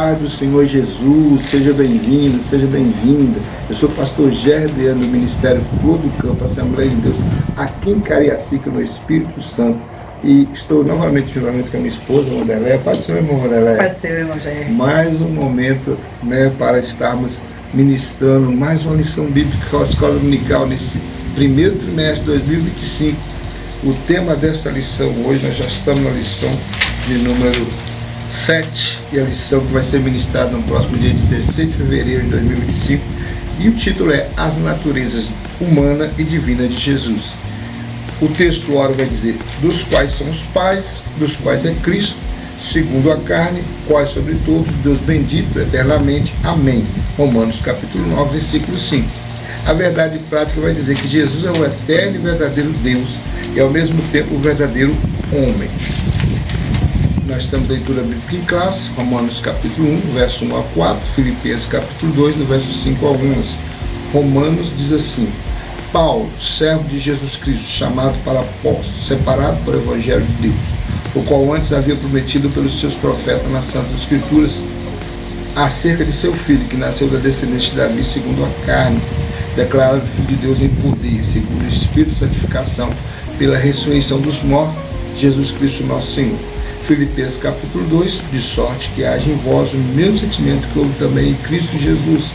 paz do Senhor Jesus, seja bem-vindo, seja bem-vinda. Eu sou o pastor Gerdiano do Ministério Flor do Campo, Assembleia de Deus, aqui em Cariacica, no Espírito Santo. E estou novamente juntamente com a minha esposa, Wanderleia. Pode ser, meu irmão Wanderleia? Pode ser, meu irmão Jair. Mais um momento, para estarmos ministrando mais uma lição bíblica com a Escola Dominical nesse primeiro trimestre de 2025. O tema dessa lição hoje, nós já estamos na lição de número 7, e a lição que vai ser ministrada no próximo dia 16 de fevereiro de 2025, e o título é As Naturezas Humana e Divina de Jesus. O texto ora vai dizer, dos quais são os pais, dos quais é Cristo, segundo a carne, quais sobre todos, Deus bendito eternamente. Amém. Romanos capítulo 9, versículo 5. A verdade prática vai dizer que Jesus é o eterno e verdadeiro Deus e ao mesmo tempo o verdadeiro homem. Nós estamos na leitura bíblica em classe, Romanos capítulo 1, verso 1 a 4, Filipenses capítulo 2, do verso 5 a 11. Romanos diz assim, Paulo, servo de Jesus Cristo, chamado para apóstolo, separado para o Evangelho de Deus, o qual antes havia prometido pelos seus profetas nas Santas Escrituras, acerca de seu filho, que nasceu da descendência de Davi segundo a carne, declarado Filho de Deus em poder, segundo o Espírito de santificação, pela ressurreição dos mortos, Jesus Cristo nosso Senhor. Filipenses capítulo 2, de sorte que haja em vós o mesmo sentimento que houve também em Cristo Jesus,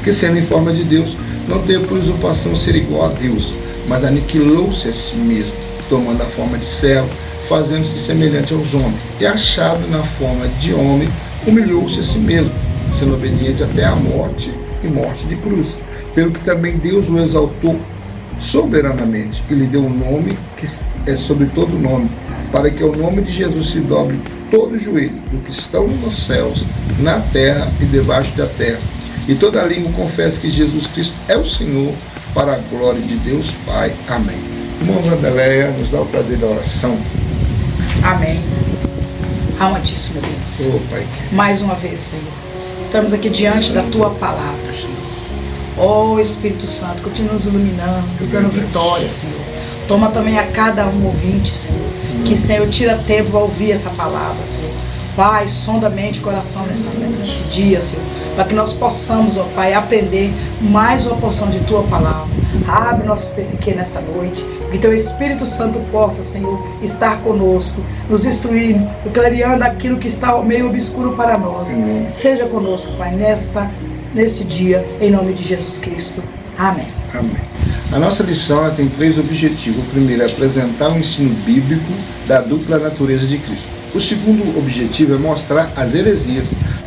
que sendo em forma de Deus, não teve por usurpação ser igual a Deus, mas aniquilou-se a si mesmo, tomando a forma de servo, fazendo-se semelhante aos homens, e achado na forma de homem, humilhou-se a si mesmo, sendo obediente até a morte e morte de cruz, pelo que também Deus o exaltou soberanamente, e lhe deu um nome que é sobre todo nome, para que ao nome de Jesus se dobre todo o joelho, do que estão nos céus, na terra e debaixo da terra, e toda língua confesse que Jesus Cristo é o Senhor, para a glória de Deus Pai. Amém. Irmã Wanderleia, nos dá o prazer da oração. Amém. Amantíssimo Deus. Oh, Pai. Mais uma vez, Senhor, estamos aqui diante da Tua palavra, Senhor. Ó Espírito Santo, continua nos iluminando, nos dando vitória, Senhor. Toma também a cada um ouvinte, Senhor. Que, Senhor, tira tempo para ouvir essa palavra, Senhor. Pai, sonda a mente e coração nesse dia, Senhor, para que nós possamos, ó Pai, aprender mais uma porção de Tua palavra. Abre nosso psique nessa noite, que Teu Espírito Santo possa, Senhor, estar conosco, nos instruindo, clareando aquilo que está meio obscuro para nós. Seja conosco, Pai, nesse dia, em nome de Jesus Cristo. Amém. Amém. A nossa lição ela tem 3 objetivos. O primeiro é apresentar o ensino bíblico da dupla natureza de Cristo. O segundo objetivo é mostrar as heresias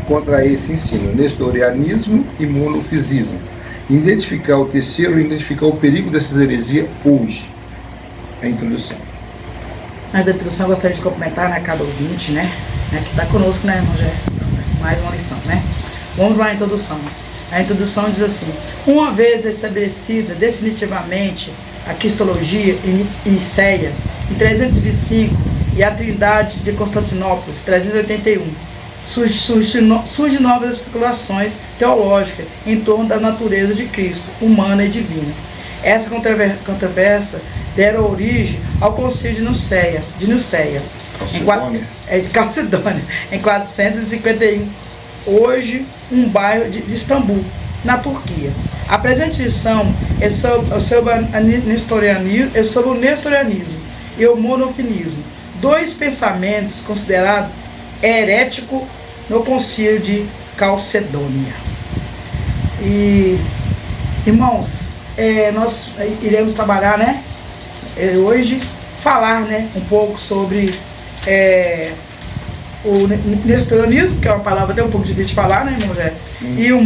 contra esse ensino, nestorianismo e monofisismo. Identificar o terceiro, identificar o perigo dessas heresias hoje. É a introdução. Antes da introdução, eu gostaria de cumprimentar, né, cada ouvinte, né, que está conosco, né, irmão Jé? Mais uma lição, né? Vamos lá à introdução. A introdução diz assim, uma vez estabelecida definitivamente a cristologia em Nicéia, em 325, e a Trindade de Constantinopla, 381, surgem novas especulações teológicas em torno da natureza de Cristo, humana e divina. Essa controvérsia deram origem ao Concílio de Nicéia, Calcedônia, em 451, hoje um bairro de Istambul, na Turquia. A presente lição é sobre o nestorianismo e o monofinismo, 2 pensamentos considerados heréticos no Concílio de Calcedônia. E, irmãos, nós iremos trabalhar, né, hoje, falar, né, um pouco sobre o nestorianismo, que é uma palavra até um pouco difícil de falar, né, irmão Jé? E o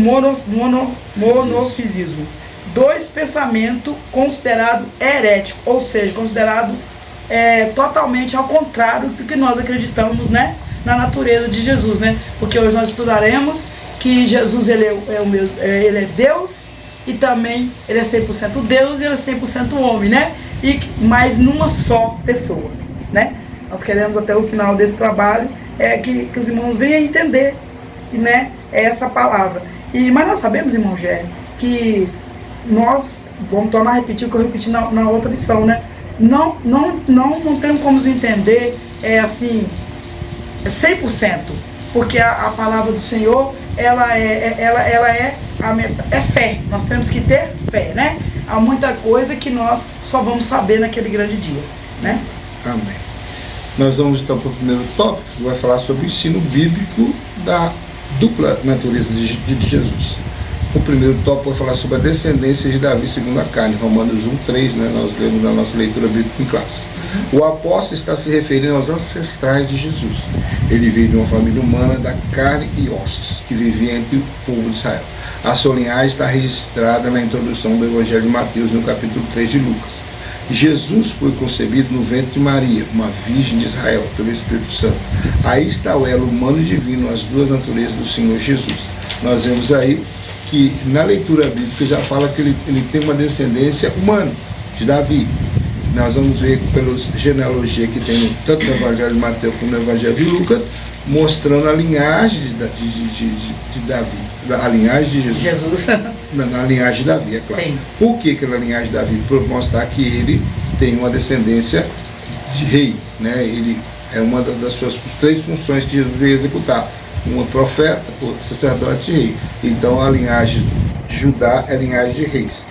monofisismo. 2 pensamentos considerados heréticos, ou seja, considerados totalmente ao contrário do que nós acreditamos, né, na natureza de Jesus, né? Porque hoje nós estudaremos que Jesus ele é Deus e também ele é 100% Deus e ele é 100% homem, né? Mas numa só pessoa, né? Nós queremos até o final desse trabalho que os irmãos venham entender, né, essa palavra. Mas nós sabemos, irmão Gé, que nós, vamos tornar a repetir o que eu repeti na outra lição, né? Não temos como entender, assim, 100% porque a palavra do Senhor, ela é fé. Nós temos que ter fé, né? Há muita coisa que nós só vamos saber naquele grande dia, né? Amém. Nós vamos então para o primeiro tópico, que vai falar sobre o ensino bíblico da dupla natureza de Jesus. O primeiro tópico vai falar sobre a descendência de Davi segundo a carne, Romanos 1:3, né? Nós lemos na nossa leitura bíblica em classe. O apóstolo está se referindo aos ancestrais de Jesus. Ele veio de uma família humana da carne e ossos, que vivia entre o povo de Israel. A sua linhagem está registrada na introdução do Evangelho de Mateus, no capítulo 3 de Lucas. Jesus foi concebido no ventre de Maria, uma virgem de Israel, pelo Espírito Santo. Aí está o elo humano e divino, as duas naturezas do Senhor Jesus. Nós vemos aí que na leitura bíblica já fala que ele tem uma descendência humana, de Davi. Nós vamos ver pela genealogia que tem tanto no Evangelho de Mateus como no Evangelho de Lucas, mostrando a linhagem de Davi, a linhagem de Jesus. Na linhagem de Davi, é claro. Sim. Por que na linhagem de Davi? Por mostrar que ele tem uma descendência de rei, né? Ele é uma das suas 3 funções que Jesus veio executar. Um profeta, outro sacerdote e rei. Então a linhagem de Judá é a linhagem de reis,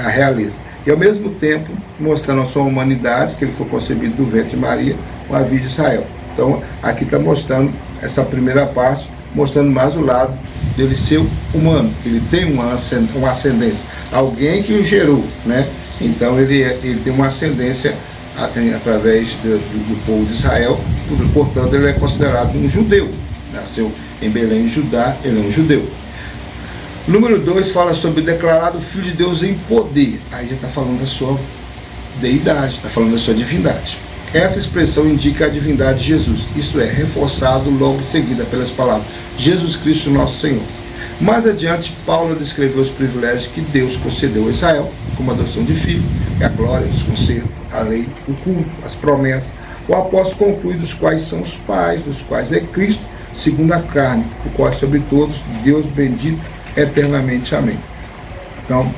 a realeza. E ao mesmo tempo mostrando a sua humanidade, que ele foi concebido do ventre de Maria, com a virgem de Israel. Então aqui está mostrando essa primeira parte, mostrando mais o lado dele ser humano. Ele tem uma ascendência, alguém que o gerou, né? Então ele tem uma ascendência através do povo de Israel, portanto ele é considerado um judeu. Nasceu em Belém, Judá, ele é um judeu. Número 2 fala sobre declarado Filho de Deus em poder. Aí já está falando da sua deidade, está falando da sua divindade. Essa expressão indica a divindade de Jesus, isto é, reforçado logo em seguida pelas palavras Jesus Cristo nosso Senhor. Mais adiante, Paulo descreveu os privilégios que Deus concedeu a Israel, como a adoção de filho, a glória, os concertos, a lei, o culto, as promessas. O apóstolo conclui dos quais são os pais, dos quais é Cristo, segundo a carne, o qual é sobre todos, Deus bendito eternamente. Amém. Então,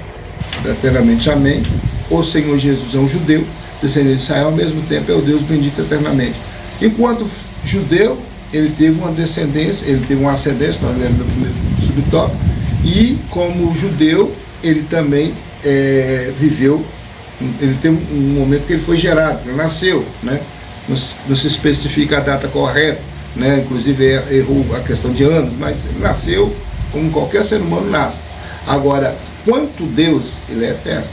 eternamente amém. O Senhor Jesus é um judeu, descendente de Israel, ao mesmo tempo é o Deus bendito eternamente. Enquanto judeu, ele teve uma descendência, ele teve uma ascendência, nós lemos no primeiro subtópico, e como judeu, ele também viveu, ele tem um momento que ele foi gerado, ele nasceu, né? Não se especifica a data correta, né? Inclusive errou a questão de anos, mas ele nasceu como qualquer ser humano nasce. Agora, quanto Deus, ele é eterno.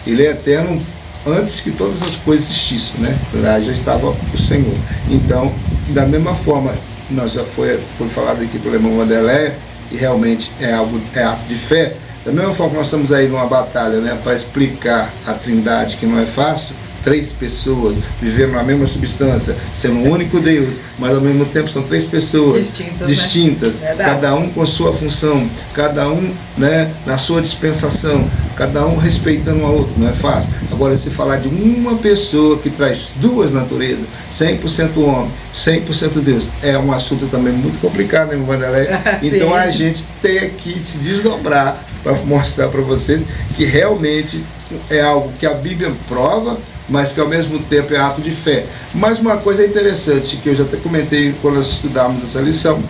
Ele é eterno antes que todas as coisas existissem, né? Lá já estava o Senhor. Então, da mesma forma, nós já foi falado aqui pelo irmão Wanderlei, e realmente é ato de fé. Da mesma forma que nós estamos aí numa batalha, né, para explicar a Trindade, que não é fácil, 3 pessoas vivendo na mesma substância, sendo um único Deus, mas ao mesmo tempo são 3 pessoas distintas, né? Cada um com sua função, cada um, né, na sua dispensação, cada um respeitando o outro, não é fácil. Agora, se falar de uma pessoa que traz 2 naturezas, 100% homem, 100% Deus, é um assunto também muito complicado, né, Wanderlei? Então a gente tem que se desdobrar para mostrar para vocês que realmente é algo que a Bíblia prova, mas que ao mesmo tempo é ato de fé. Mas uma coisa interessante, que eu já até comentei quando nós estudávamos essa lição,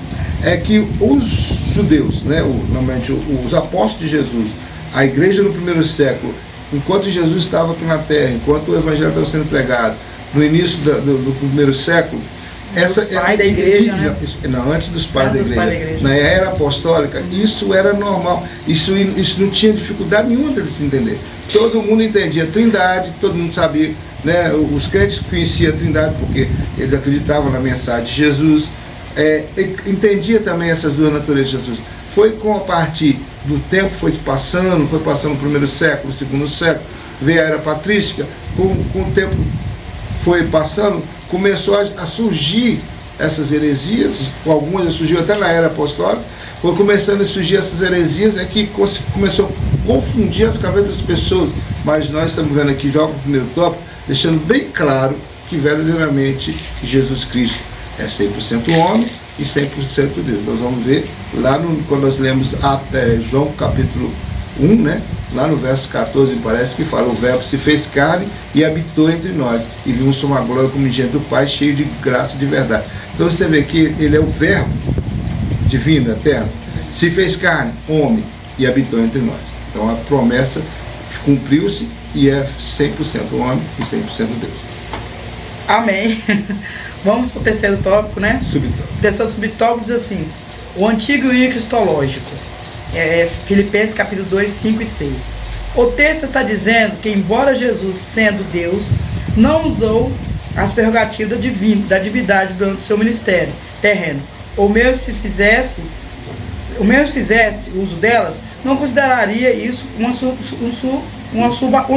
é que os judeus, né, normalmente os apóstolos de Jesus, a igreja no primeiro século, enquanto Jesus estava aqui na terra, enquanto o evangelho estava sendo pregado, no início do primeiro século, pais da igreja, né? Não, antes dos pais da igreja. Na era apostólica, isso era normal. Isso não tinha dificuldade nenhuma deles se entender. Todo mundo entendia a Trindade, todo mundo sabia, né? Os crentes conheciam a Trindade porque eles acreditavam na mensagem de Jesus. Entendia também essas 2 naturezas de Jesus. Foi com a partir do tempo, foi passando o primeiro século, o segundo século, veio a era patrística, com o tempo foi passando, começou a surgir essas heresias, algumas surgiu até na era apostólica, foi começando a surgir essas heresias, que começou a confundir as cabeças das pessoas, mas nós estamos vendo aqui, já no primeiro tópico, deixando bem claro que verdadeiramente Jesus Cristo é 100% homem e 100% Deus. Nós vamos ver lá quando nós lemos João capítulo 1, né? Lá no verso 14 parece que fala: o verbo se fez carne e habitou entre nós, e vimos sua glória como engenho do Pai, cheio de graça e de verdade. Então você vê que ele é o verbo divino, eterno, se fez carne, homem, e habitou entre nós. Então a promessa cumpriu-se e é 100% homem e 100% Deus. Amém. Vamos para o terceiro tópico, né? Subtópico. O terceiro subtópico diz assim: o antigo hino cristológico. Filipenses capítulo 2, 5 e 6. O texto está dizendo que, embora Jesus, sendo Deus, não usou as prerrogativas da divindade durante o seu ministério terreno, ou mesmo se fizesse uso delas, não consideraria isso uma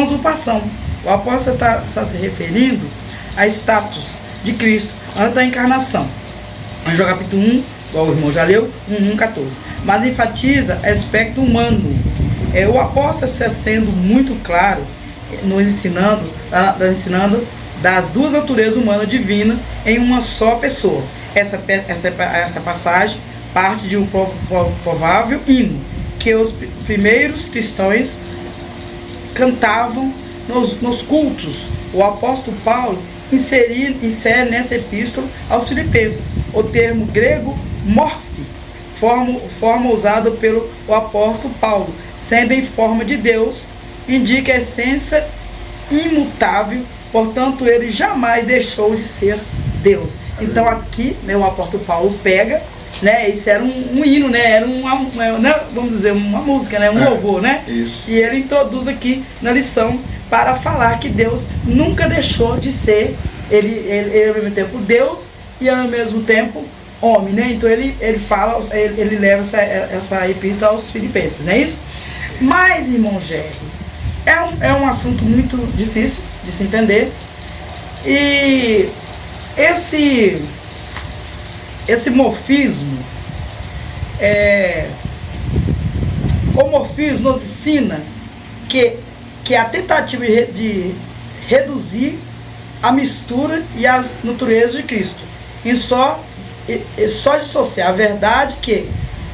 usurpação. O apóstolo está se referindo a status de Cristo antes da encarnação. Em João capítulo 1, igual o irmão já leu, 1:14. Mas enfatiza aspecto humano. O apóstolo está sendo muito claro, nos ensinando das duas naturezas humanas divinas em uma só pessoa. Essa passagem parte de um provável hino que os primeiros cristãos cantavam nos cultos. O apóstolo Paulo insere nessa epístola aos Filipenses o termo grego morphe, forma usada pelo apóstolo Paulo, sendo em forma de Deus, indica a essência imutável, portanto ele jamais deixou de ser Deus. Então aqui, né, o apóstolo Paulo pega, né, isso era um hino, né, era vamos dizer, uma música, né, um louvor, né? Isso. E ele introduz aqui na lição para falar que Deus nunca deixou de ser, ele ao mesmo tempo Deus e ao mesmo tempo homem, né? Então ele leva essa epístola aos Filipenses, não é isso? Mas, irmão Jerry, é um assunto muito difícil de se entender, e esse morfismo, o morfismo nos ensina que a tentativa de reduzir a mistura e as naturezas de Cristo em só dissociar a verdade que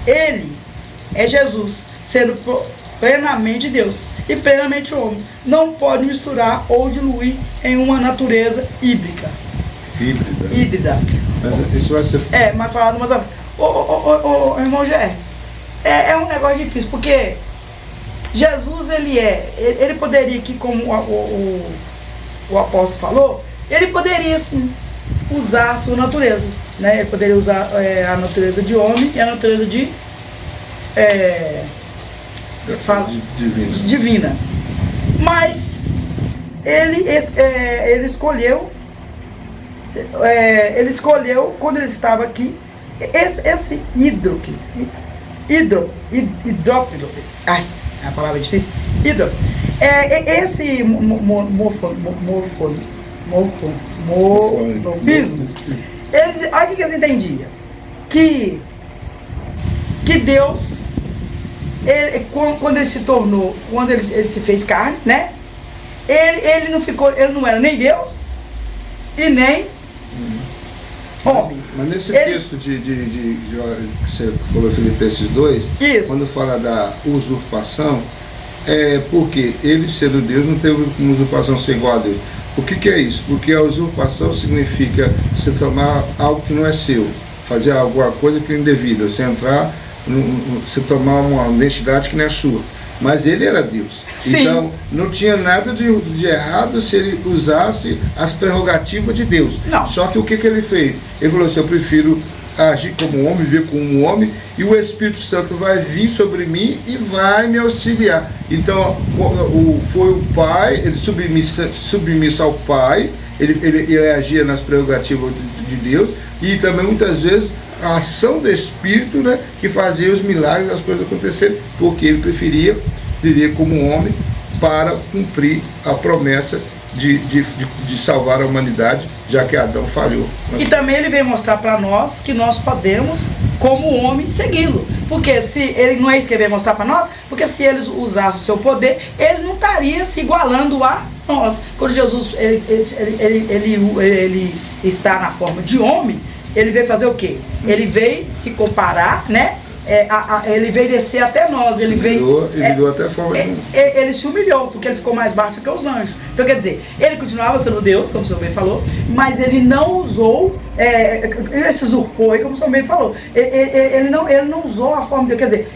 ele é Jesus, sendo plenamente Deus e plenamente homem, não pode misturar ou diluir em uma natureza híbrida. Mas isso vai ser... Mas falando, mas irmão Gé, é um negócio difícil, porque Jesus, ele poderia, aqui como o apóstolo falou, ele poderia sim usar a sua natureza, né? Ele poderia usar a natureza de homem e a natureza divina. Mas ele escolheu, quando ele estava aqui, esse hidrópido, a palavra é difícil, esse morfismo, olha o que eles entendiam, que Deus, quando ele se fez carne, né, ele não era nem Deus e nem homem. Mas nesse texto que você falou, Filipenses 2, isso, quando fala da usurpação, porque ele, sendo Deus, não teve uma usurpação ser igual a Deus. O que é isso? Porque a usurpação significa você tomar algo que não é seu, fazer alguma coisa que é indevida, você entrar, você tomar uma identidade que não é sua. Mas ele era Deus. Sim. Então não tinha nada de errado se ele usasse as prerrogativas de Deus. Não. Só que o que ele fez? Ele falou assim: eu prefiro agir como homem, viver como um homem, e o Espírito Santo vai vir sobre mim e vai me auxiliar. Então foi o Pai, ele submisso ao Pai, ele agia nas prerrogativas de Deus, e também muitas vezes a ação do Espírito, né, que fazia os milagres, as coisas acontecerem, porque ele preferia viver como homem para cumprir a promessa de salvar a humanidade, já que Adão falhou. E também ele veio mostrar para nós que nós podemos, como homem, segui-lo. Porque se ele não é isso que ele veio mostrar para nós, porque se ele usasse o seu poder, ele não estaria se igualando a nós. Quando Jesus ele está na forma de homem, ele veio fazer o quê? Ele veio se comparar, né, ele veio descer até nós, ele veio... Ele virou até a forma de... Ele se humilhou, porque ele ficou mais baixo que os anjos. Então, quer dizer, ele continuava sendo Deus, como o senhor bem falou, mas ele não usou, ele se usurpou, como o senhor bem falou. Ele não usou a forma de... Quer dizer,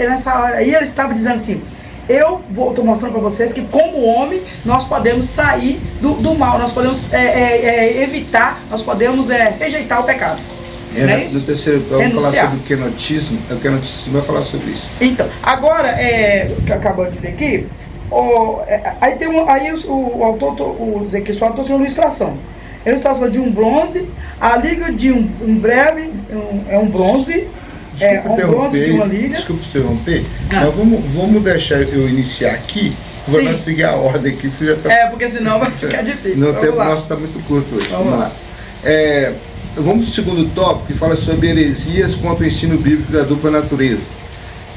nessa hora aí, ele estava dizendo assim, estou mostrando para vocês que como homem, nós podemos sair do mal, nós podemos evitar, nós podemos rejeitar o pecado. No terceiro vamos falar sobre o kenotismo. O kenotismo vai falar sobre isso. Então, agora, que acabou de ler aqui, aí o autor, o Ezequiel trouxe uma ilustração. A ilustração de um bronze, a liga de um breve, um bronze, um bronze de uma liga. Desculpa interromper, mas vamos deixar eu iniciar aqui, para nós seguir a ordem aqui, que você já tá... porque senão vai ficar difícil. O tempo nosso está muito curto hoje. Vamos lá. Vamos para o segundo tópico, que fala sobre heresias contra o ensino bíblico da dupla natureza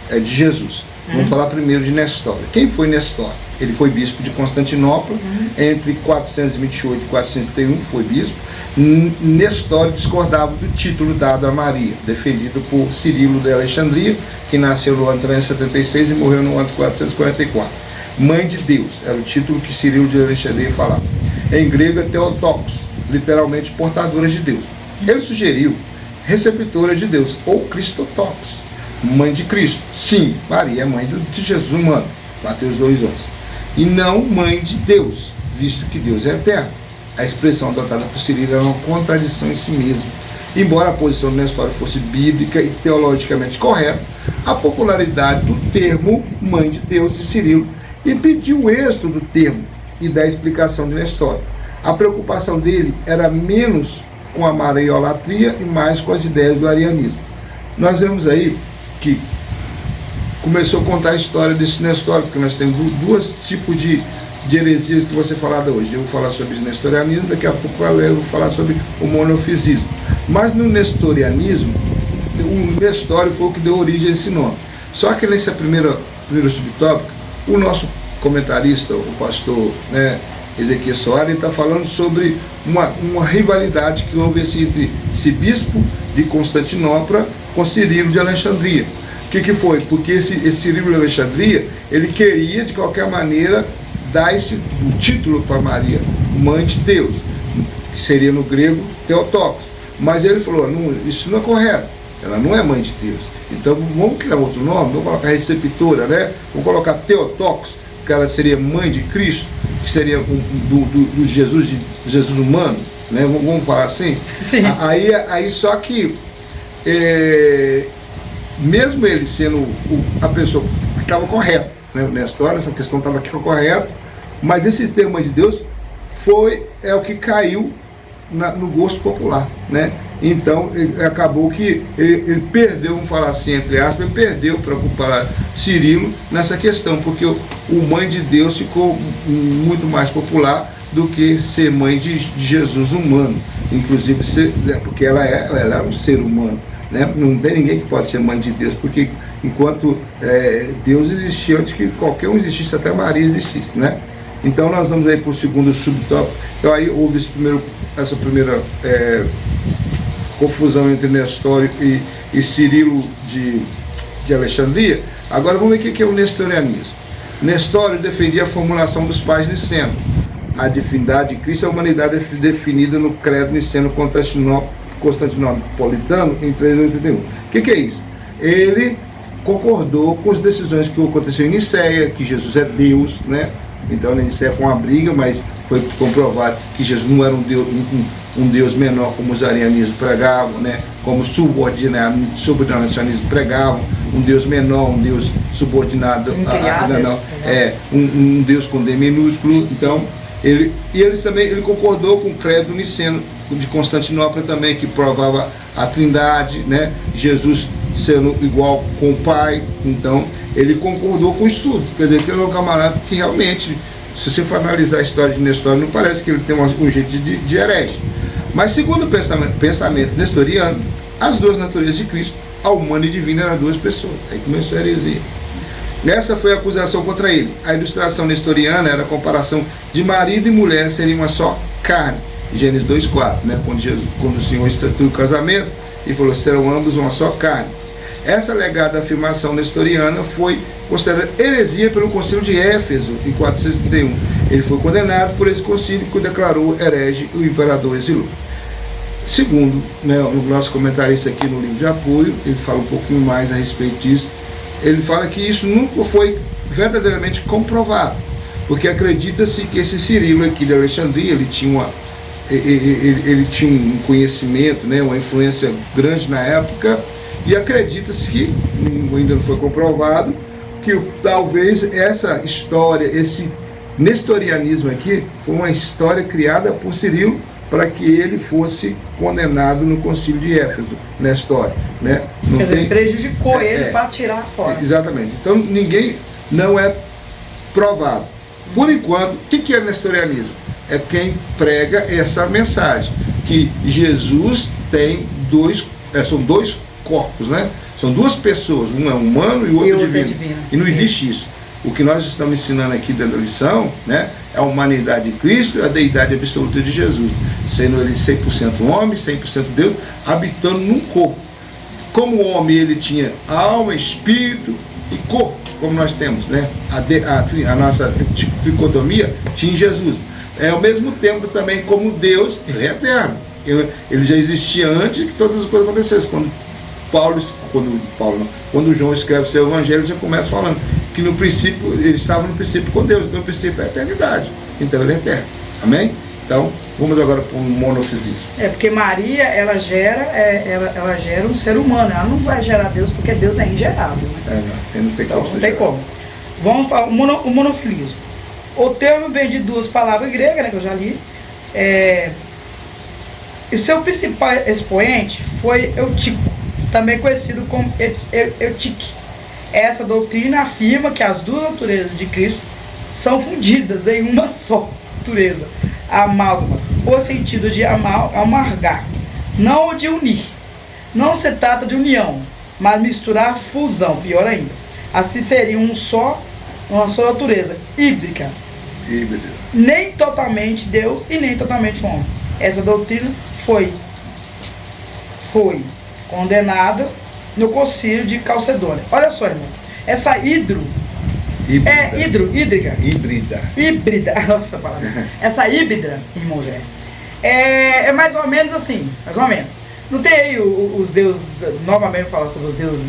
de Jesus. Vamos falar primeiro de Nestório. Quem foi Nestório? Ele foi bispo de Constantinopla, entre 428 e 431 foi bispo. Nestório discordava do título dado a Maria, defendido por Cirilo de Alexandria, que nasceu no ano 376 e morreu no ano 444. Mãe de Deus, era o título que Cirilo de Alexandria falava. Em grego é Theotokos, literalmente portadora de Deus. Ele sugeriu receptora de Deus, ou Christotokos, mãe de Cristo. Sim, Maria é mãe de Jesus humano, Mateus 2:11. E não mãe de Deus, visto que Deus é eterno. A expressão adotada por Cirilo é uma contradição em si mesma. Embora a posição do Nestório fosse bíblica e teologicamente correta, a popularidade do termo mãe de Deus de Cirilo impediu o êxito do termo e da explicação de Nestório. A preocupação dele era menos com a mariolatria e mais com as ideias do arianismo. Nós vemos aí que começou a contar a história desse Nestório, porque nós temos dois tipos de heresias que vão ser faladas hoje. Eu vou falar sobre o nestorianismo, daqui a pouco eu vou falar sobre o monofisismo. Mas no nestorianismo, o Nestório foi o que deu origem a esse nome. Só que nesse primeiro subtópico, o nosso comentarista, o pastor Ezequiel Soares, está falando sobre uma rivalidade que houve entre esse bispo de Constantinopla com Cirilo de Alexandria. O que foi? Porque esse Cirilo de Alexandria, ele queria, de qualquer maneira, dar o título para Maria, mãe de Deus, que seria no grego Theotokos. Mas ele falou, isso não é correto, ela não é mãe de Deus. Então vamos criar outro nome, vamos colocar receptora, Vamos colocar Theotokos, que ela seria mãe de Cristo, que seria do Jesus humano, Vamos falar assim? Sim. Aí só que, mesmo ele sendo a pessoa que estava correta, na história, essa questão estava aqui correta, mas esse termo de Deus é o que caiu no gosto popular, Então acabou que ele perdeu, vamos falar assim, entre aspas, ele perdeu para Cirilo nessa questão, porque o mãe de Deus ficou muito mais popular do que ser mãe de Jesus humano, inclusive porque ela é um ser humano, Não tem ninguém que pode ser mãe de Deus, porque enquanto Deus existia antes que qualquer um existisse, até Maria existisse, Então nós vamos aí para o segundo subtópico. Então aí houve essa primeira confusão entre Nestório e Cirilo de Alexandria. Agora vamos ver o que é o nestorianismo. Nestório defendia a formulação dos pais niceno. A divindade de Cristo e a humanidade é definida no credo niceno constantinopolitano em 381. O que é isso? Ele concordou com as decisões que aconteceram em Nicéia, que Jesus é Deus, Então na Nicéia foi uma briga, mas foi comprovado que Jesus não era um Deus menor como os arianismos pregavam, como subordinacionismo pregavam, um Deus menor, um Deus subordinado, um Deus com D minúsculo. Então, ele concordou com o credo niceno de Constantinopla também, que provava a trindade, Jesus sendo igual com o Pai. Então ele concordou com isso tudo. Quer dizer, que ele é um camarada que realmente, se você for analisar a história de Nestório, não parece que ele tem um jeito de herege. Mas segundo o pensamento nestoriano, as duas naturezas de Cristo, a humana e divina, eram duas pessoas. Aí começou a heresia. Essa foi a acusação contra ele. A ilustração nestoriana era a comparação de marido e mulher serem uma só carne. Gênesis 2:4, quando o Senhor instituiu o casamento e falou, serão ambos uma só carne. Essa alegada afirmação nestoriana foi considerada heresia pelo concílio de Éfeso, em 431. Ele foi condenado por esse concílio, que o declarou herege e o imperador exilou. Segundo, né, o nosso comentarista aqui no livro de apoio, ele fala um pouquinho mais a respeito disso. Ele fala que isso nunca foi verdadeiramente comprovado, porque acredita-se que esse Cirilo aqui de Alexandria, ele tinha um conhecimento, né, uma influência grande na época, e acredita-se que, ainda não foi comprovado, que talvez essa história, esse nestorianismo aqui, foi uma história criada por Cirilo para que ele fosse condenado no concílio de Éfeso, na história, né? Quer dizer, prejudicou ele para tirar fora. Exatamente. Então ninguém, não é provado. Por enquanto, o que é nestorianismo? É quem prega essa mensagem, que Jesus tem são dois corpos, né? São duas pessoas, um é humano e o outro é divino. E não existe isso. O que nós estamos ensinando aqui dentro da lição, né, é a humanidade de Cristo e a deidade absoluta de Jesus, sendo ele 100% homem, 100% Deus, habitando num corpo. Como o homem, ele tinha alma, espírito e corpo, como nós temos, né? A nossa tricotomia tinha em Jesus. Ao mesmo tempo também, como Deus, ele é eterno. Ele já existia antes que todas as coisas acontecessem. Quando João escreve o seu evangelho, ele já começa falando que no princípio, ele estava no princípio com Deus, no princípio é a eternidade, então ele é eterno, amém? Então, vamos agora para um monofisismo. Porque Maria, ela gera um ser humano, ela não vai gerar Deus, porque Deus é ingerável, né? Não tem então, como. Não tem como. Vamos falar, o monofilismo. O termo vem de duas palavras gregas, né, que eu já li, e seu principal expoente foi Eutico, também conhecido como Eutique. Essa doutrina afirma que as duas naturezas de Cristo são fundidas em uma só natureza, amálgama, o sentido de amargar, não de unir. Não se trata de união, mas misturar fusão, pior ainda. Assim seria uma só natureza, híbrida. Nem totalmente Deus e nem totalmente homem. Essa doutrina foi condenada no concílio de Calcedônia. Olha só, irmão. Essa híbrida. Nossa palavra. Essa híbrida, irmão Jé, é mais ou menos assim. Mais ou menos. Não tem aí os deuses, novamente falar sobre os deuses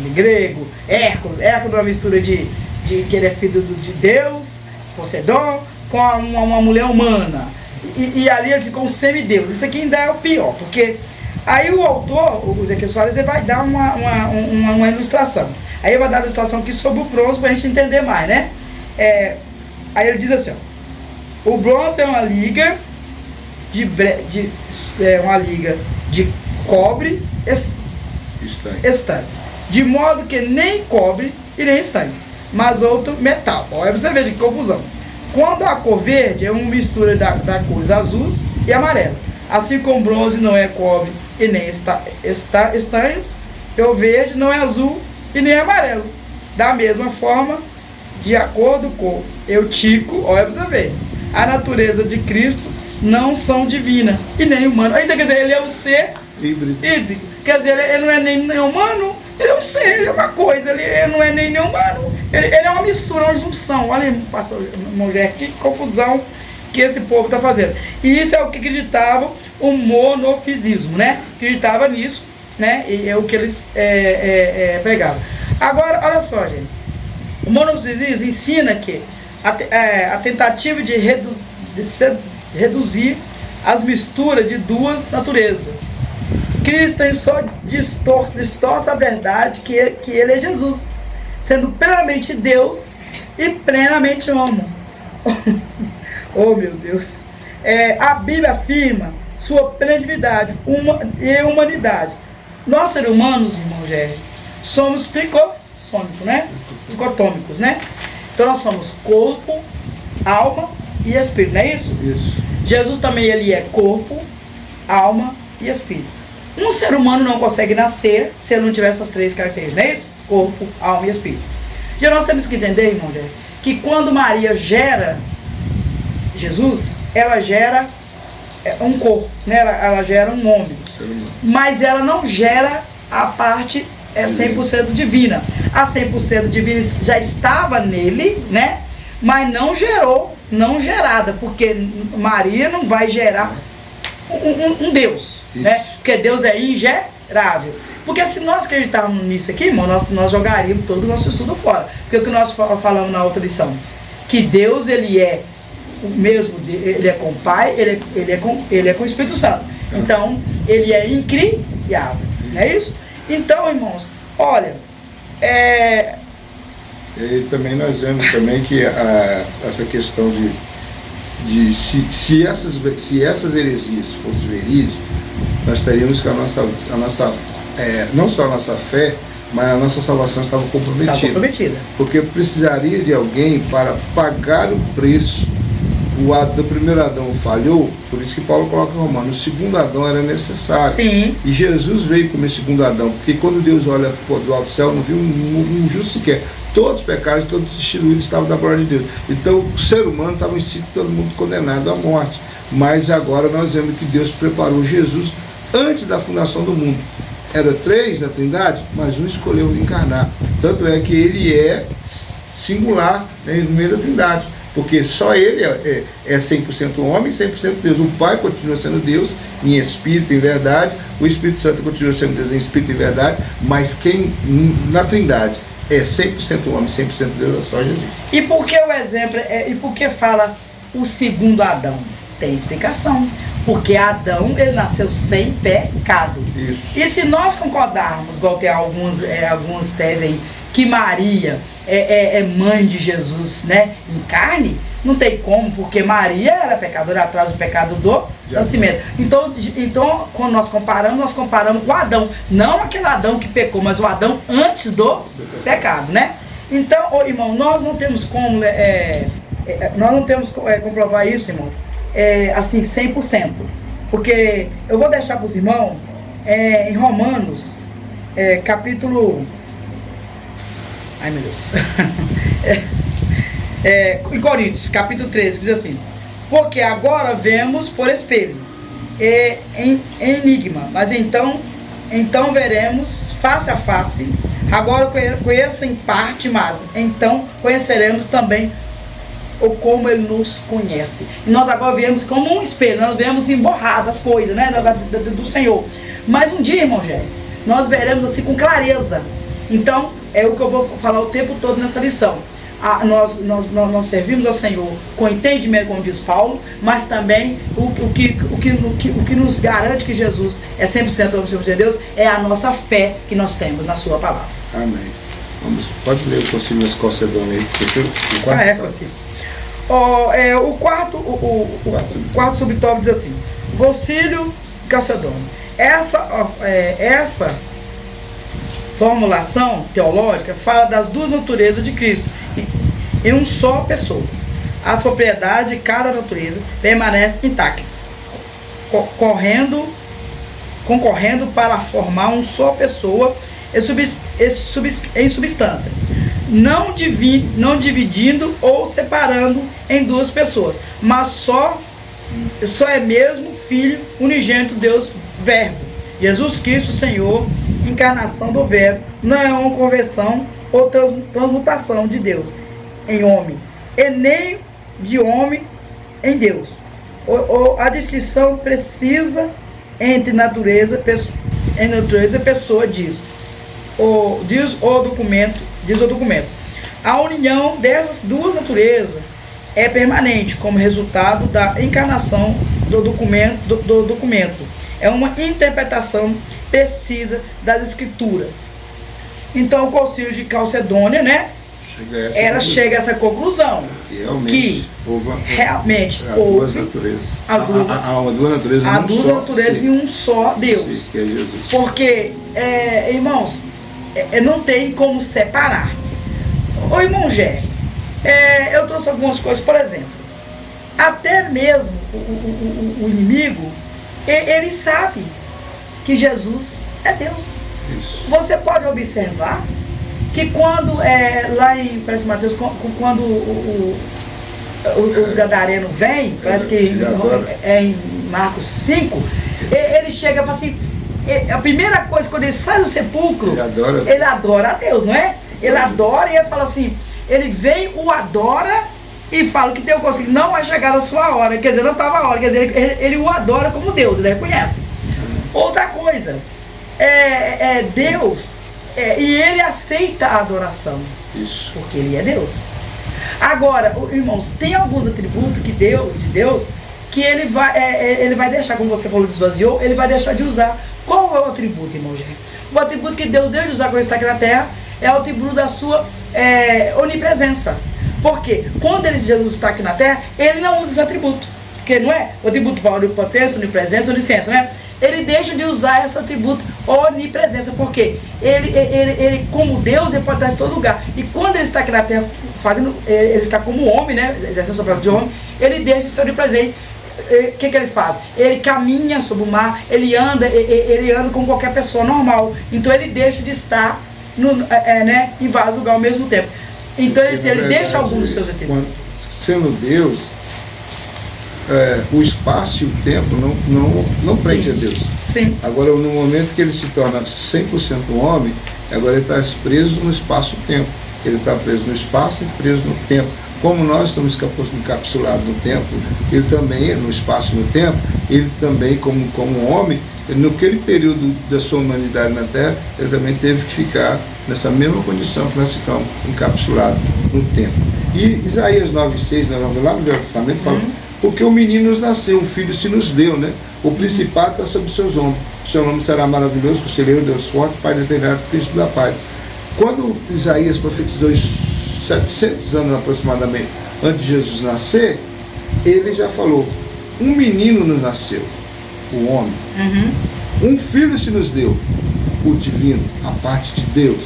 de grego, Hércules é uma mistura de que ele é filho de Deus, Poseidon, com uma mulher humana. E ali ele ficou um semideus. Isso aqui ainda é o pior, porque aí o autor, o Ezequiel Soares, ele vai dar uma ilustração. Aí ele vai dar a ilustração aqui sobre o bronze para a gente entender mais, né? Aí ele diz assim, ó, o bronze é uma liga de cobre estanque, de modo que nem cobre e nem estanque, mas outro metal. Olha pra você ver de que confusão. Quando a cor verde é uma mistura da cores azuis e amarela. Assim como o bronze não é cobre e nem estanhos, o verde não é azul e nem amarelo. Da mesma forma, de acordo com Eutico, olha pra você ver, a natureza de Cristo não são divina e nem humana. Ainda quer dizer, ele é um ser híbrido. Quer dizer, ele não é nem humano, ele é um ser, ele é uma coisa, ele não é nem humano, ele é uma mistura, uma junção. Olha aí, pastor mulher, que confusão que esse povo está fazendo. E isso é o que acreditava o monofisismo, né? Acreditava nisso, né? E é o que eles pregavam. Agora, olha só, gente. O monofisismo ensina que a tentativa de reduzir as misturas de duas naturezas. Cristo só distorce a verdade que ele é Jesus, sendo plenamente Deus e plenamente homem. Oh meu Deus! A Bíblia afirma sua plenidade e humanidade. Nós, seres humanos, irmão Gérard, somos tricotômicos, né? Então nós somos corpo, alma e espírito, não é isso? Isso. Jesus também ele é corpo, alma e espírito. Um ser humano não consegue nascer se ele não tiver essas três características, não é isso? Corpo, alma e espírito. E nós temos que entender, irmão Gérard, que quando Maria gera Jesus, ela gera um corpo, né? Ela gera um homem, mas ela não gera a parte é 100% divina. A 100% divina já estava nele, né? Mas não gerada, porque Maria não vai gerar um Deus, né? Porque Deus é ingerável. Porque se nós acreditarmos nisso aqui, irmão, nós jogaríamos todo o nosso estudo fora. Porque o que nós falamos na outra lição, que Deus, ele é o mesmo, ele é com o Pai, ele é com o Espírito Santo. Então, ele é incriável, não é isso? Então, irmãos, olha, E também nós vemos também que essa questão de se essas heresias fossem verídicas, nós teríamos que a nossa não só a nossa fé, mas a nossa salvação estava comprometida. Porque precisaria de alguém para pagar o preço. O primeiro Adão falhou, por isso que Paulo coloca em Romanos, o segundo Adão era necessário. Sim. E Jesus veio como esse segundo Adão, porque quando Deus olha do alto céu, não viu um justo sequer. Todos os pecados, todos os destituídos estavam da glória de Deus. Então o ser humano estava em si, todo mundo condenado à morte. Mas agora nós vemos que Deus preparou Jesus antes da fundação do mundo. Era 3 na Trindade, mas um escolheu encarnar. Tanto é que ele é singular, né, no meio da Trindade. Porque só ele é 100% homem e 100% Deus. O Pai continua sendo Deus em espírito e em verdade. O Espírito Santo continua sendo Deus em espírito e em verdade. Mas quem na Trindade é 100% homem e 100% Deus é só Jesus. E por que o exemplo, e por que fala o segundo Adão? Tem explicação. Porque Adão, ele nasceu sem pecado. Isso. E se nós concordarmos, igual tem algumas teses aí, que Maria é mãe de Jesus, né, em carne, não tem como, porque Maria era pecadora, atrás do pecado do nascimento. Então, quando nós comparamos com Adão. Não aquele Adão que pecou, mas o Adão antes do pecado, né? Então, irmão, nós não temos como comprovar isso, irmão, assim, 100%. Porque eu vou deixar para os irmãos, em Romanos, capítulo... Ai, meu Deus. Em Coríntios, capítulo 13, diz assim: porque agora vemos por espelho, em enigma, mas então veremos face a face. Agora conheço em parte, mas então conheceremos também ou como ele nos conhece. E nós agora vemos como um espelho, nós vemos emborrado as coisas, né, do Senhor. Mas um dia, irmão Gé, nós veremos assim com clareza. Então, é o que eu vou falar o tempo todo nessa lição. Nós servimos ao Senhor com entendimento, como diz Paulo, mas também o que nos garante que Jesus é 100% homem, 100% Deus, é a nossa fé que nós temos na sua palavra. Amém. Pode ler o Concílio Calcedônio aí. Concílio. O quarto subtópico diz assim: Concílio Calcedônio. Essa formulação teológica fala das duas naturezas de Cristo em uma só pessoa. As propriedades de cada natureza permanecem intactas, concorrendo para formar uma só pessoa em substância, não dividindo ou separando em duas pessoas, mas só é mesmo Filho unigênito Deus, Verbo, Jesus Cristo, Senhor, encarnação do Verbo. Não é uma conversão ou transmutação de Deus em homem, e nem de homem em Deus. A distinção precisa entre natureza e pessoa, diz o documento. A união dessas duas naturezas é permanente como resultado da encarnação do documento. É uma interpretação precisa das Escrituras. Então, o Concílio de Calcedônia, né? Chega a essa conclusão. Que realmente houve as duas naturezas em um só Deus. Sim, que é Jesus. Porque, irmãos, não tem como separar. Ô irmão Gé, eu trouxe algumas coisas, por exemplo, até mesmo o inimigo, ele sabe que Jesus é Deus. Isso. Você pode observar que quando, lá em, parece Mateus, quando os gadarenos vêm, parece que em Marcos 5, ele chega e fala assim: a primeira coisa, quando ele sai do sepulcro, ele adora a Deus, não é? Ele adora e ele fala assim, ele vem, o adora e fala que Deus conseguiu, não vai chegar a sua hora, quer dizer, não estava a hora, quer dizer, ele o adora como Deus, ele reconhece. Outra coisa, Deus, e ele aceita a adoração. Isso. Porque ele é Deus. Agora, irmãos, tem alguns atributos de Deus, que ele vai deixar, como você falou, desvaziou, ele vai deixar de usar. Qual é o atributo, irmão Gê? O atributo que Deus deu de usar quando ele está aqui na terra é o atributo da sua onipresença. Porque quando Jesus está aqui na terra, ele não usa esse atributo. Porque não é o atributo para onipotência, onipresença, onisciência, né? Ele deixa de usar esse atributo onipresença, porque ele como Deus, ele pode estar em todo lugar. E quando ele está aqui na terra, ele está como homem, né? Exercendo a sua prática de homem, ele deixa de ser onipresente. O que ele faz? Ele caminha sobre o mar, ele anda como qualquer pessoa normal. Então ele deixa de estar em vários lugares ao mesmo tempo. Então ele deixa alguns dos seus atributos. Sendo Deus, o espaço e o tempo não prende a Deus. Sim. Agora, no momento que ele se torna 100% homem, agora ele está preso no espaço-tempo. Ele está preso no espaço e preso no tempo. Como nós estamos encapsulados no tempo, ele também, no espaço e no tempo, ele também, como homem, naquele período da sua humanidade na Terra, ele também teve que ficar nessa mesma condição que nós ficamos encapsulados no tempo. E Isaías 9,6, nós vamos ver lá no Velho Testamento, fala, porque o menino nos nasceu, um filho se nos deu, né? O principado está sobre seus ombros. O seu nome será maravilhoso, conselheiro, Deus forte, Pai da eternidade, Príncipe da paz. Quando Isaías profetizou isso 700 anos aproximadamente antes de Jesus nascer, ele já falou, um menino nos nasceu, o homem. Um filho se nos deu, o divino, a parte de Deus.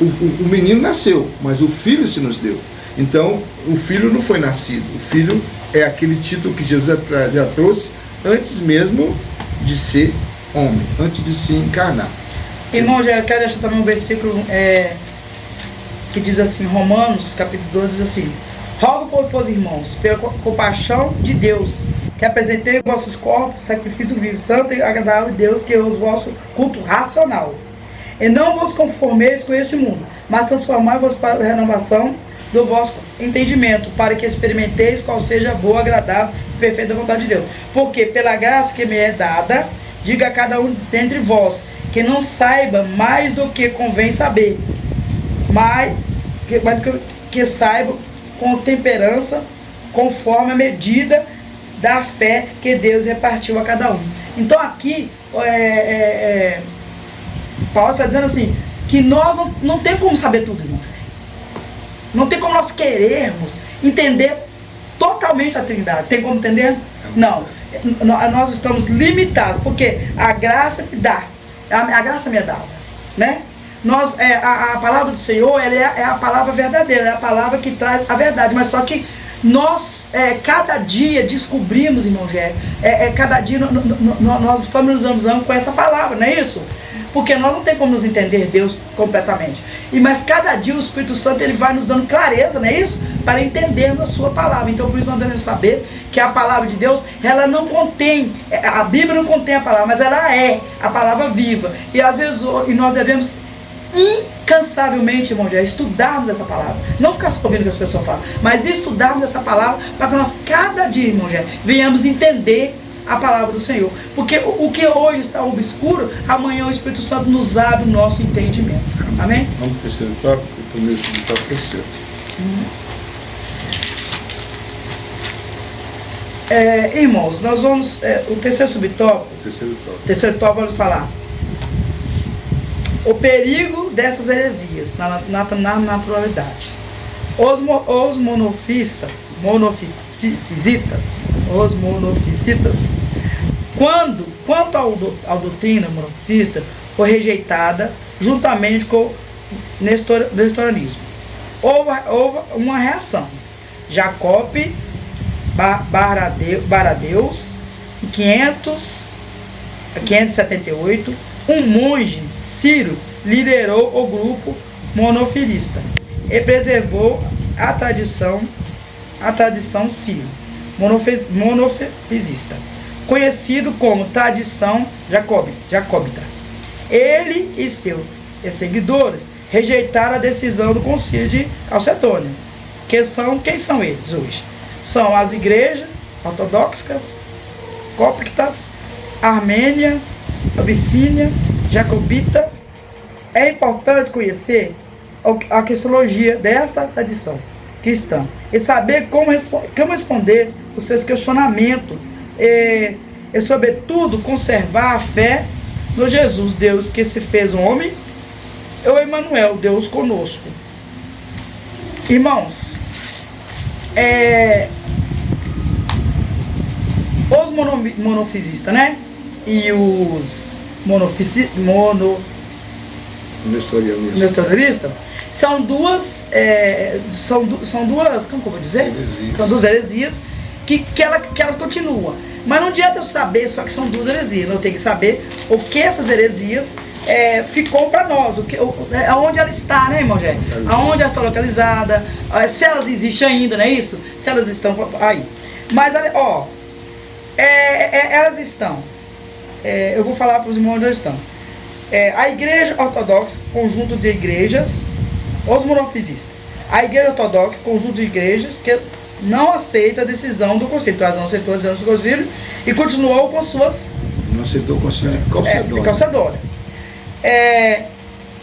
O menino nasceu, mas o filho se nos deu. Então, o filho não foi nascido. O filho é aquele título que Jesus já trouxe antes mesmo de ser homem, antes de se encarnar. Irmão, já quero deixar também um versículo que diz assim, Romanos, capítulo 12, diz assim, rogo por irmãos, pela compaixão de Deus, que apresentei vossos corpos, sacrifício vivo, santo e agradável a Deus, que é o vosso culto racional. E não vos conformeis com este mundo, mas transformai-vos para a renovação do vosso entendimento, para que experimenteis qual seja a boa, agradável e perfeita vontade de Deus. Porque pela graça que me é dada, diga a cada um dentre vós, que não saiba mais do que convém saber, mas que saiba com temperança, conforme a medida da fé que Deus repartiu a cada um. Então aqui, Paulo está dizendo assim, que nós não tem como saber tudo, irmão. Não tem como nós querermos entender totalmente a Trindade. Tem como entender? Não. Nós estamos limitados, porque a graça me dá, a graça me é dada, né? A palavra do Senhor, ela é a palavra verdadeira, é a palavra que traz a verdade, mas só que nós, cada dia descobrimos, irmão Gé, cada dia nós familiarizamos com essa palavra, não é isso? Porque nós não tem como nos entender Deus completamente. Mas cada dia o Espírito Santo ele vai nos dando clareza, não é isso? Para entendermos a sua palavra. Então por isso nós devemos saber que a palavra de Deus, ela não contém, a Bíblia não contém a palavra, mas ela é a palavra viva. E às vezes nós devemos incansavelmente, irmão, já estudarmos essa palavra. Não ficar só ouvindo o que as pessoas falam, mas estudarmos essa palavra para que nós cada dia, irmão, já venhamos entender a palavra do Senhor. Porque o que hoje está obscuro, amanhã o Espírito Santo nos abre o nosso entendimento. Amém? Vamos para o terceiro tópico, o primeiro tópico é terceiro. Irmãos, nós vamos, o terceiro subtópico, terceiro tópico vamos falar o perigo dessas heresias na naturalidade. Os monofisitas, quanto à doutrina monofisita, foi rejeitada juntamente com o nestorianismo. Houve uma reação. Jacob Baradeus, em 578, um monge sírio liderou o grupo monofilista e preservou a tradição sírio monofisista. conhecido como tradição jacobita. Ele e seus seguidores rejeitaram a decisão do concílio de Calcedônia. Quem são eles hoje? São as igrejas ortodoxas, cópticas, Armênia, Abissínia, Jacobita. É importante conhecer a cristologia desta tradição cristã e saber como responder os seus questionamentos e sobretudo, conservar a fé no Jesus, Deus que se fez homem, o Emmanuel, Deus conosco. Irmãos, os monofisistas, né? E os nestorianistas são duas, como eu vou dizer? Heresias. São duas heresias que elas continuam. Mas não adianta eu saber só que são duas heresias. Eu tenho que saber o que essas heresias ficou para nós, aonde ela está, né, irmão Jé? Aonde ela está localizada, se elas existem ainda, não é isso? Se elas estão aí. Mas, ó, elas estão, eu vou falar para os irmãos onde elas estão. A igreja ortodoxa, conjunto de igrejas, os monofisistas. A igreja ortodoxa, conjunto de igrejas que não aceita a decisão do concílio. Então, não aceitou a decisão do concílio e continuou com suas... Não aceitou o concílio de Calcedônia.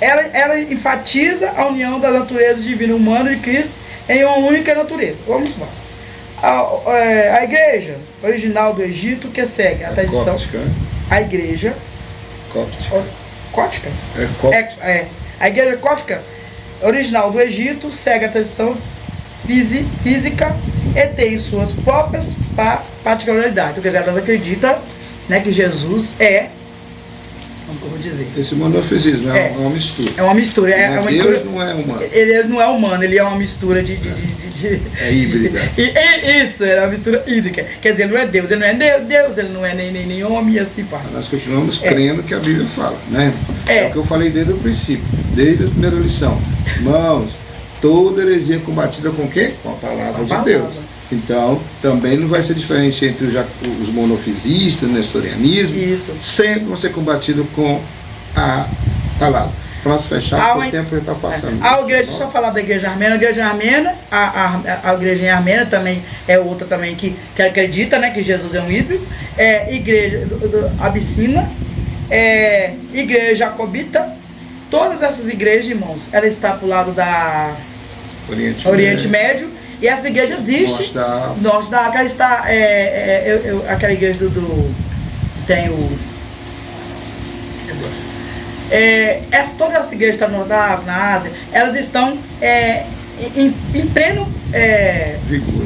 Ela enfatiza a união da natureza divina humana de Cristo em uma única natureza. Vamos lá. A igreja original do Egito, que segue a tradição... A igreja... Cótica? A igreja cótica original do Egito segue a tradição física e tem suas próprias particularidades. Quer dizer, elas acreditam, né, que Jesus como eu vou dizer? Esse monofisismo é uma mistura. É uma mistura. Deus não é humano. Ele não é humano, ele é uma mistura de... É híbrida. Isso, é uma mistura híbrida. Quer dizer, ele não é Deus, ele não é Deus, ele não é nem homem e assim vai. Nós continuamos crendo que a Bíblia fala, né? É o que eu falei desde o princípio, desde a primeira lição. Irmãos, toda heresia é combatida com o quê? Com a palavra de Deus. Então, também não vai ser diferente entre os monofisistas, o nestorianismo. Isso. Sempre vão ser combatidos com a palavra. Para nós fechar, o tempo já está passando. A igreja, deixa eu falar da igreja armênia. A igreja armênia, a igreja armênia também é outra também que acredita, né, que Jesus é um híbrido. Igreja abissina, igreja jacobita. Todas essas igrejas, irmãos, ela está para o lado da Oriente Médio. E essa igreja existe. Norte da África está. Aquela igreja tem o. Toda essa igreja está no Norte da África, na Ásia, elas estão em pleno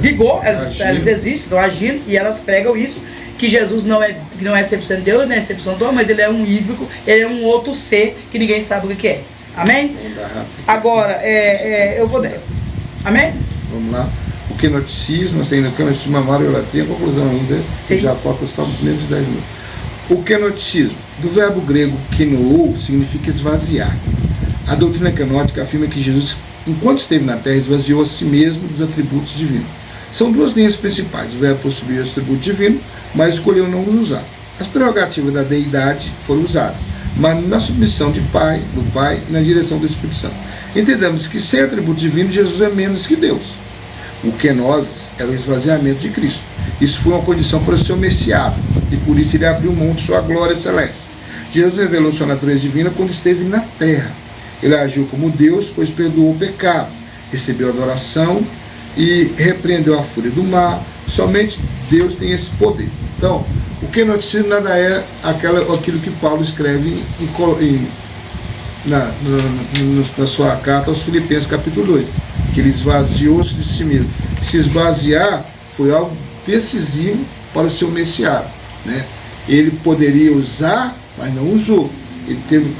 vigor. Elas existem, estão agindo e elas pregam isso. Que Jesus não é 100% Deus, não é 100% homem, mas ele é um híbrido, ele é um outro ser que ninguém sabe o que é. Amém? Agora, eu vou. Amém? Vamos lá. O quenoticismo, assim, o quenoticismo amável, eu tenho a conclusão ainda, que já falta só menos de 10 minutos. O quenoticismo, do verbo grego quenoou, significa esvaziar. A doutrina quenótica afirma que Jesus, enquanto esteve na terra, esvaziou a si mesmo dos atributos divinos. São duas linhas principais. O verbo possuía os atributos divinos, mas escolheu não os usar. As prerrogativas da deidade foram usadas, mas na submissão do Pai e na direção do Espírito Santo. Entendamos que sem atributo divino, Jesus é menos que Deus. O kenosis é o esvaziamento de Cristo. Isso foi uma condição para o seu messiado, e por isso ele abriu mão de sua glória celeste. Jesus revelou sua natureza divina quando esteve na terra. Ele agiu como Deus, pois perdoou o pecado, recebeu adoração e repreendeu a fúria do mar. Somente Deus tem esse poder. Então, o quenoticismo nada é aquilo que Paulo escreve na sua carta aos Filipenses, capítulo 2, que ele esvaziou-se de si mesmo. Se esvaziar foi algo decisivo para o seu messiado, né? Ele poderia usar, mas não usou.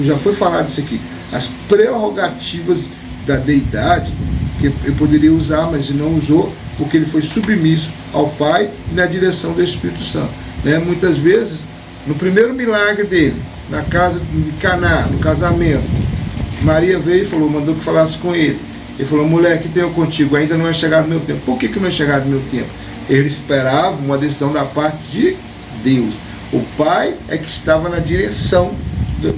Já foi falado isso aqui, as prerrogativas da deidade, que ele poderia usar, mas não usou, porque ele foi submisso ao Pai e na direção do Espírito Santo, né? Muitas vezes, no primeiro milagre dele, na casa de Caná, no casamento, Maria veio e mandou que falasse com ele. Ele falou: mulher, que tenho contigo, ainda não é chegado o meu tempo. Por que não é chegado o meu tempo? Ele esperava uma decisão da parte de Deus. O Pai é que estava na direção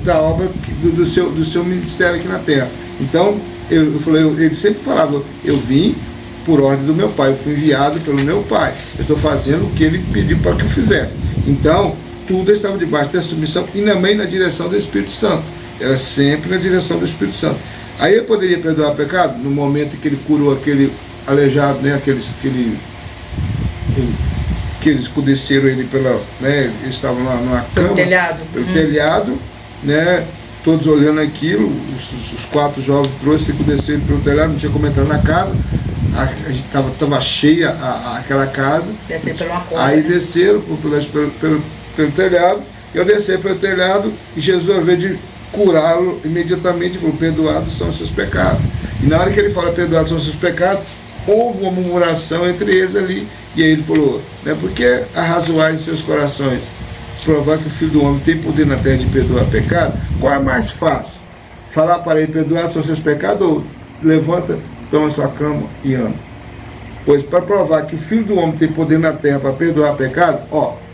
da obra do seu ministério aqui na terra. Então, ele sempre falava, eu vim por ordem do meu Pai, eu fui enviado pelo meu Pai, eu estou fazendo o que ele pediu para que eu fizesse. Então, tudo estava debaixo da submissão e também na direção do Espírito Santo. Era sempre na direção do Espírito Santo. Aí ele poderia perdoar o pecado no momento em que ele curou aquele aleijado, né, que eles escudeceram ele né, eles estavam lá numa cama, pelo telhado, né, todos olhando aquilo, os 4 jovens trouxeram e escudeceram pelo telhado, não tinha como entrar na casa, estava cheia aquela casa, aí desceram pelo telhado, eu desci pelo telhado e Jesus, ao invés de curá-lo, imediatamente falou, perdoados são os seus pecados. E na hora que ele fala, perdoados são os seus pecados, houve uma murmuração entre eles ali, e aí ele falou, né, por que arrazoais em seus corações? Provar que o Filho do Homem tem poder na terra de perdoar pecado? Qual é mais fácil? Falar para ele, perdoados são os seus pecados, ou levanta, toma sua cama e anda? Pois para provar que o Filho do Homem tem poder na terra para perdoar pecado,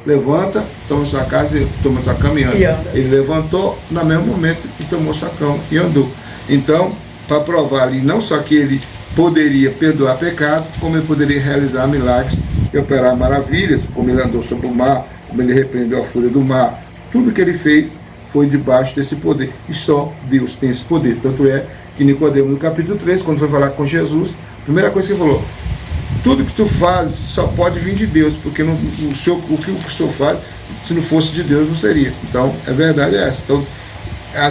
levanta, toma sua casa e toma sua cama e anda. Ele levantou no mesmo momento e tomou sua cama e andou. Então, para provar ali não só que ele poderia perdoar pecado, como ele poderia realizar milagres e operar maravilhas, como ele andou sobre o mar, como ele repreendeu a fúria do mar. Tudo que ele fez foi debaixo desse poder. E só Deus tem esse poder. Tanto é que Nicodemo, no capítulo 3, quando foi falar com Jesus, a primeira coisa que ele falou, tudo que tu fazes só pode vir de Deus, porque o que o senhor faz, se não fosse de Deus, não seria. Então, a verdade é essa. Então,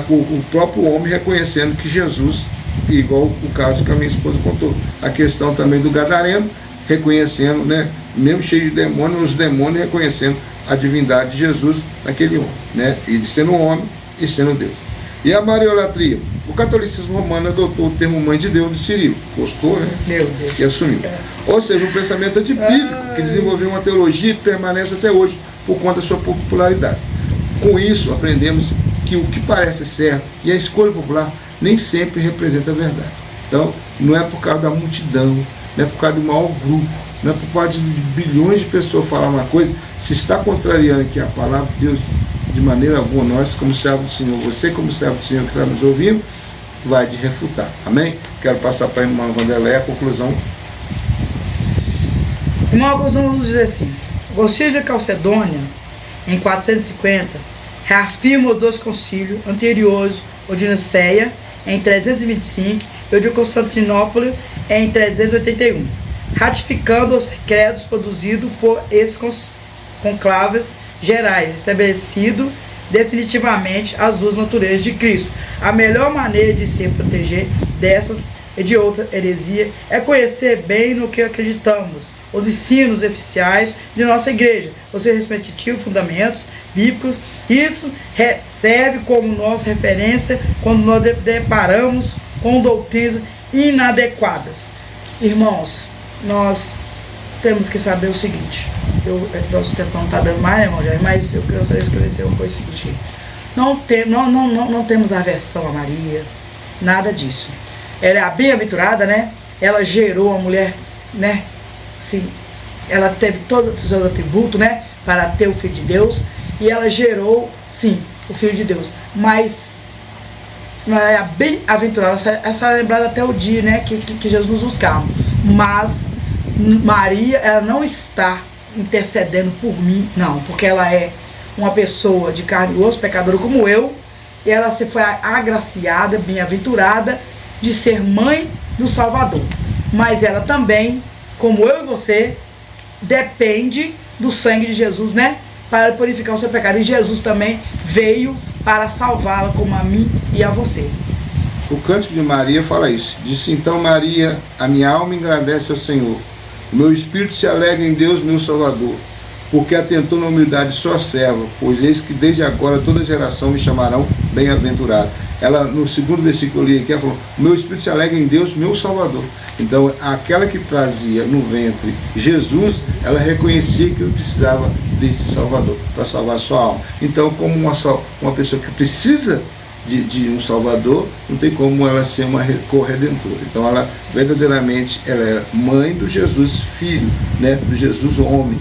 o próprio homem reconhecendo que Jesus, igual o caso que a minha esposa contou, a questão também do gadareno, reconhecendo, né, mesmo cheio de demônios, os demônios reconhecendo a divindade de Jesus naquele homem, né, ele sendo um homem e sendo Deus. E a mariolatria? O catolicismo romano adotou o termo mãe de Deus de Cirilo, gostou, né? Meu Deus. E assumiu. Ou seja, um pensamento antibíblico que desenvolveu uma teologia que permanece até hoje por conta da sua popularidade. Com isso, aprendemos que o que parece certo e a escolha popular nem sempre representa a verdade. Então, não é por causa da multidão, não é por causa do maior grupo, não é por causa de bilhões de pessoas falar uma coisa, se está contrariando aqui a palavra de Deus, de maneira alguma, nós como servo do Senhor, você como servo do Senhor que está nos ouvindo, vai de refutar. Amém? Quero passar para a irmã Vanderlei a conclusão. Irmão, a conclusão vamos dizer assim, o concílio de Calcedônia, em 450, reafirma os 2 concílios anteriores, o de Niceia, em 325, e o de Constantinopla, em 381, ratificando os credos produzidos por esses conclaves gerais, estabelecido definitivamente as 2 naturezas de Cristo. A melhor maneira de se proteger dessas e de outra heresia é conhecer bem no que acreditamos, os ensinos oficiais de nossa igreja, os seus respectivos fundamentos bíblicos. Isso serve como nossa referência quando nós deparamos com doutrinas inadequadas. Irmãos, nós temos que saber o seguinte, nosso tempo não está dando mais, irmão, mas eu gostaria de esclarecer uma coisa seguinte, não temos aversão a Maria, nada disso. Ela é a bem-aventurada, né? Ela gerou a mulher, né? Sim, ela teve todos os seus atributos, né? Para ter o Filho de Deus, e ela gerou, sim, o Filho de Deus, mas não é a bem-aventurada, essa é lembrada até o dia, né? Que Jesus nos buscava, mas Maria, ela não está intercedendo por mim, não, porque ela é uma pessoa de carne e osso, pecadora como eu, e ela se foi agraciada, bem-aventurada, de ser mãe do Salvador. Mas ela também, como eu e você, depende do sangue de Jesus, né? Para purificar o seu pecado. E Jesus também veio para salvá-la, como a mim e a você. O cântico de Maria fala isso. Disse então Maria, a minha alma engrandece ao Senhor. O meu espírito se alegra em Deus, meu Salvador, porque atentou na humildade de sua serva, pois eis que desde agora toda geração me chamarão bem-aventurado. Ela, no segundo versículo que eu li aqui, ela falou, o meu espírito se alegra em Deus, meu Salvador. Então, aquela que trazia no ventre Jesus, ela reconhecia que ele precisava desse Salvador, para salvar a sua alma. Então, como uma pessoa que precisa de um Salvador, não tem como ela ser uma corredentora. Então, ela verdadeiramente ela é mãe do Jesus Filho, né, do Jesus homem,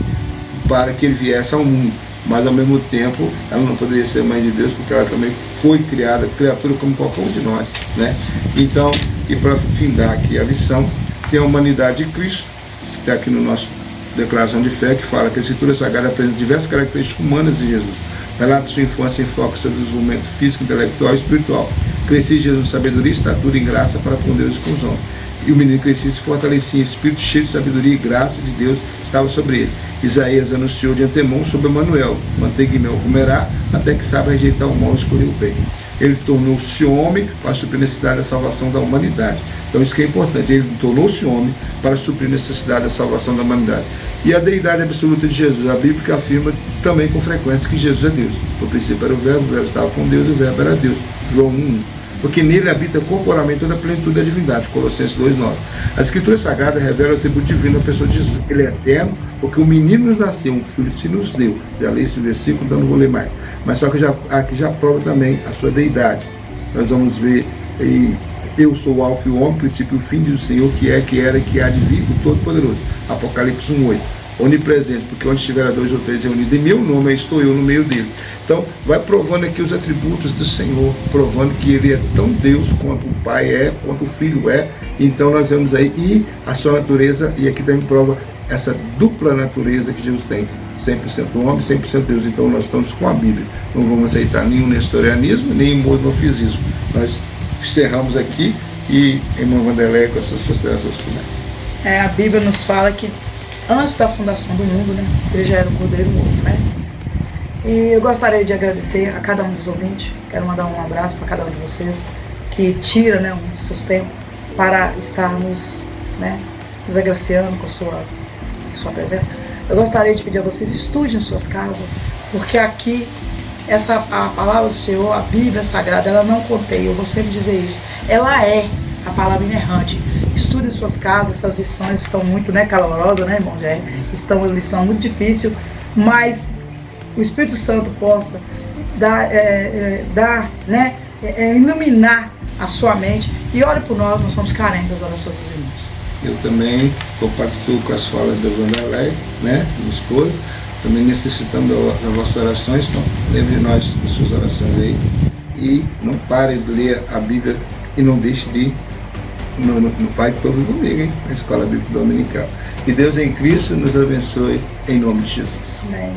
para que ele viesse ao mundo. mas ao mesmo tempo ela não poderia ser mãe de Deus, porque ela também foi criada, criatura como qualquer um de nós, né? Então, e para findar aqui a lição, tem a humanidade de Cristo, que está aqui no nosso declaração de fé, que fala que a Escritura Sagrada apresenta diversas características humanas de Jesus. Relata sua infância em foco seu desenvolvimento físico, intelectual e espiritual. Crescia em Jesus em sabedoria, estatura e graça para com Deus e com os homens. E o menino crescia e se fortalecia em espírito, cheio de sabedoria e graça de Deus estava sobre ele. Isaías anunciou de antemão sobre Emanuel: manteiga e mel comerá, até que saiba rejeitar o mal e escolher o bem. Ele tornou-se homem para suprir a necessidade da salvação da humanidade. Então isso que é importante, ele tornou-se homem para suprir a necessidade da salvação da humanidade. E a deidade absoluta de Jesus, a Bíblia afirma também com frequência que Jesus é Deus. No princípio era o verbo estava com Deus e o verbo era Deus. João 1:1. Porque nele habita corporalmente toda a plenitude da divindade, Colossenses 2:9. A Escritura Sagrada revela o atributo divino da pessoa de Jesus. Ele é eterno, porque o menino nos nasceu, um filho se nos deu. Já li esse versículo, então não vou ler mais. Mas só que aqui já prova também a sua deidade. Nós vamos ver em eu sou o Alfa e o Ômega, princípio e o fim, diz o Senhor, que é, que era e que há de vir, o Todo-Poderoso. Apocalipse 1:8. Onipresente, porque onde estiver 2 ou 3 reunidos em meu nome, estou eu no meio dele. Então, vai provando aqui os atributos do Senhor, provando que ele é tão Deus quanto o Pai é, quanto o Filho é. Então, nós vemos aí, e a sua natureza, e aqui também prova essa dupla natureza que Jesus tem, 100% homem, 100% Deus. Então, nós estamos com a Bíblia. Não vamos aceitar nenhum nestorianismo, nem monofisismo. Nós encerramos aqui, e irmã Vanderlei, com as suas considerações finais. A Bíblia nos fala que antes da fundação do mundo, né, ele já era o Cordeiro Morto, né? E eu gostaria de agradecer a cada um dos ouvintes. Quero mandar um abraço para cada um de vocês que tira, né, um dos seus tempos para estarmos, né, nos agraciando com sua presença. Eu gostaria de pedir a vocês, estudem em suas casas, porque aqui a palavra do Senhor, a Bíblia Sagrada, ela não contém, eu vou sempre dizer isso, ela é a palavra inerrante. Estude em suas casas, essas lições estão muito, né, calorosas, né, irmão Jair? Estão uma lição muito difícil, mas o Espírito Santo possa iluminar a sua mente, e ore por nós somos carentes das orações dos irmãos. Eu também compactuo com as falas da Vanderlei, né, minha esposa. Também necessitamos das vossas orações, então lembre de nós das suas orações aí. E não pare de ler a Bíblia e não deixe de ir. Não vai todo domingo, hein, na Escola Bíblica Dominical. Que Deus em Cristo nos abençoe, em nome de Jesus. Amém.